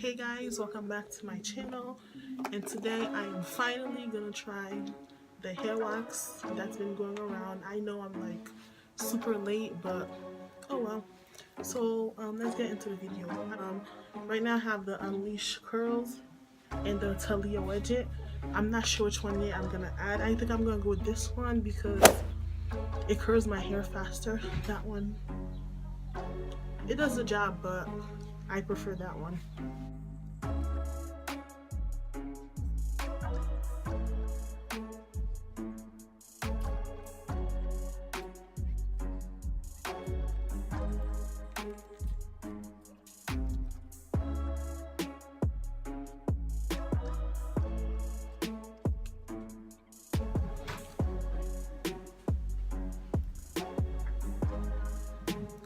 Hey guys, welcome back to my channel, and today I am finally gonna try the hair wax that's been going around. I know I'm like super late, but oh well. So let's get into the video. Right now I have the Unleash curls and the Talia wedget. I'm not sure which one yet I'm gonna add. I think I'm gonna go with this one because it curls my hair faster. That one, it does the job, but I prefer that one.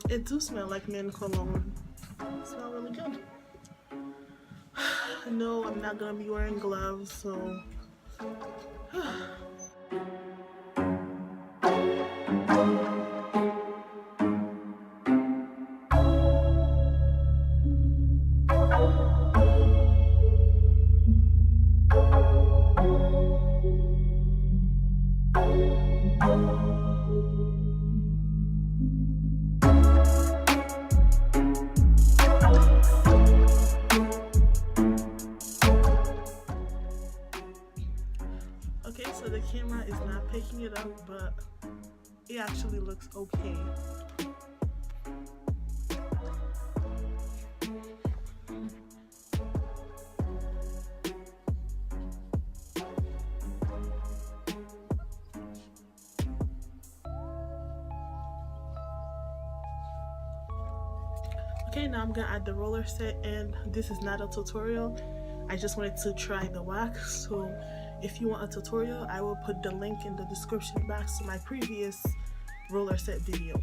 It do smell like men cologne. It smells really good. No, I'm not gonna be wearing gloves, so okay, so the camera is not picking it up, but it actually looks okay. Okay, now I'm gonna add the roller set, and this is not a tutorial. I just wanted to try the wax, so if you want a tutorial, I will put the link in the description box to my previous roller set video.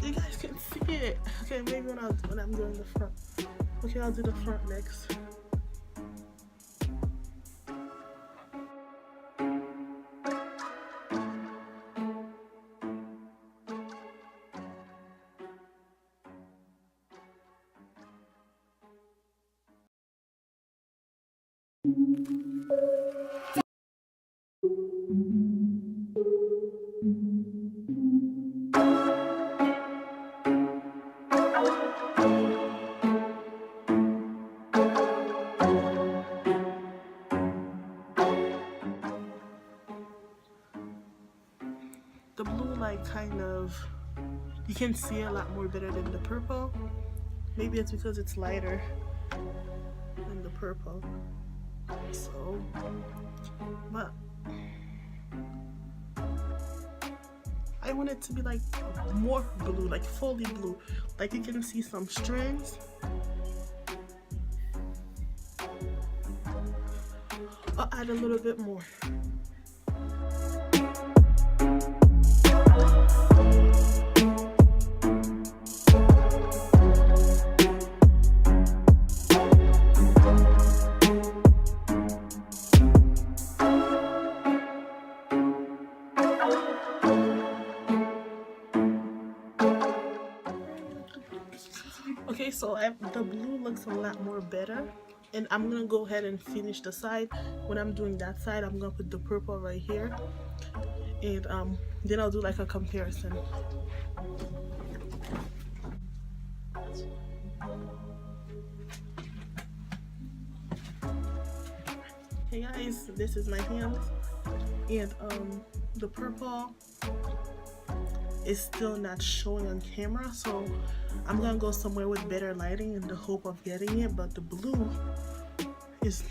You guys can see it. Okay, maybe when I'm doing the front. Okay, I'll do the front next. The blue, like, kind of, you can see a lot more better than the purple. Maybe it's because it's lighter than the purple. So, but I want it to be like more blue, like fully blue. Like you can see some strands. I'll add a little bit more. Okay, so the blue looks a lot more better, and I'm gonna go ahead and finish the side. When I'm doing that side, I'm gonna put the purple right here, and then I'll do like a comparison. Hey guys, this is my hand, and the purple is still not showing on camera, so I'm gonna go somewhere with better lighting in the hope of getting it. But the blue is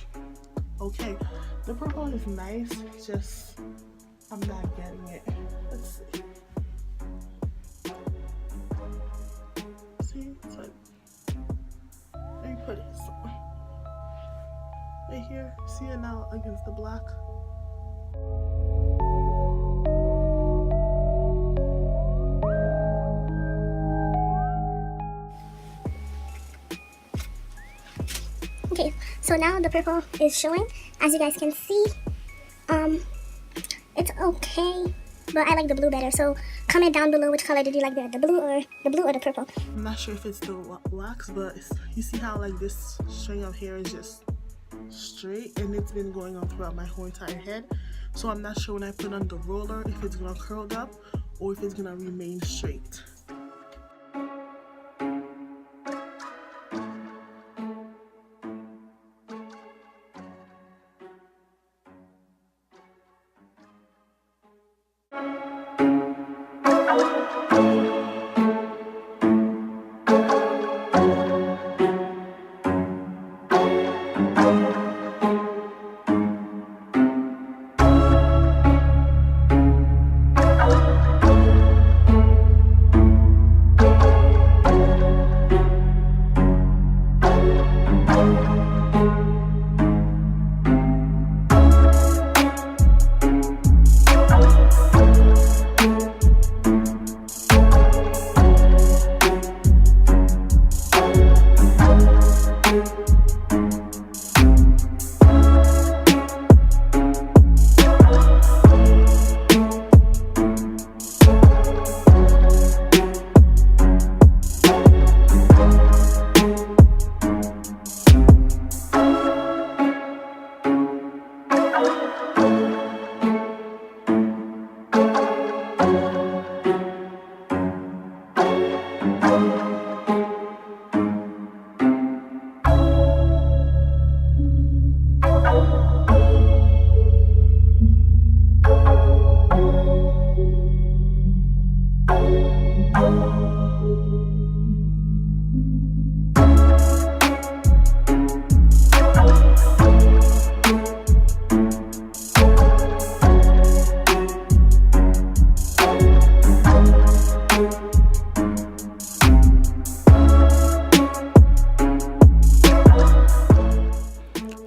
okay. The purple is nice, just I'm not getting it. Let's see. See, it's like, let me put it somewhere. Right here. See it now against the black. Okay, so now the purple is showing. As you guys can see, it's okay, but I like the blue better. So comment down below which color did you like better, the blue or the purple. I'm not sure if it's the wax, but you see how like this string of hair is just straight, and it's been going on throughout my whole entire head. So I'm not sure when I put on the roller if it's gonna curl up or if it's gonna remain straight.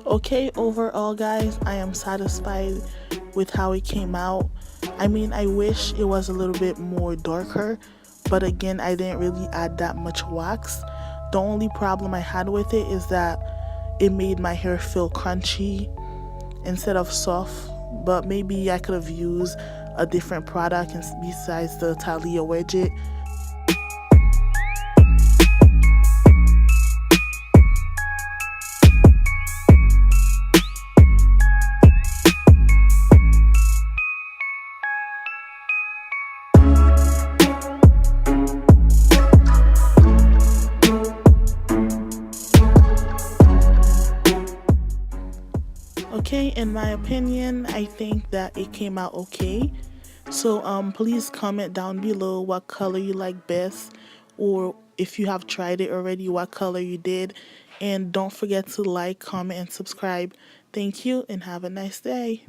Okay, overall guys, I am satisfied with how it came out. I mean, I wish it was a little bit more darker, but again, I didn't really add that much wax. The only problem I had with it is that it made my hair feel crunchy instead of soft, but maybe I could have used a different product besides the Thalia Wedget. Okay, in my opinion, I think that it came out okay. So please comment down below what color you like best, or if you have tried it already, what color you did. And don't forget to like, comment, and subscribe. Thank you and have a nice day.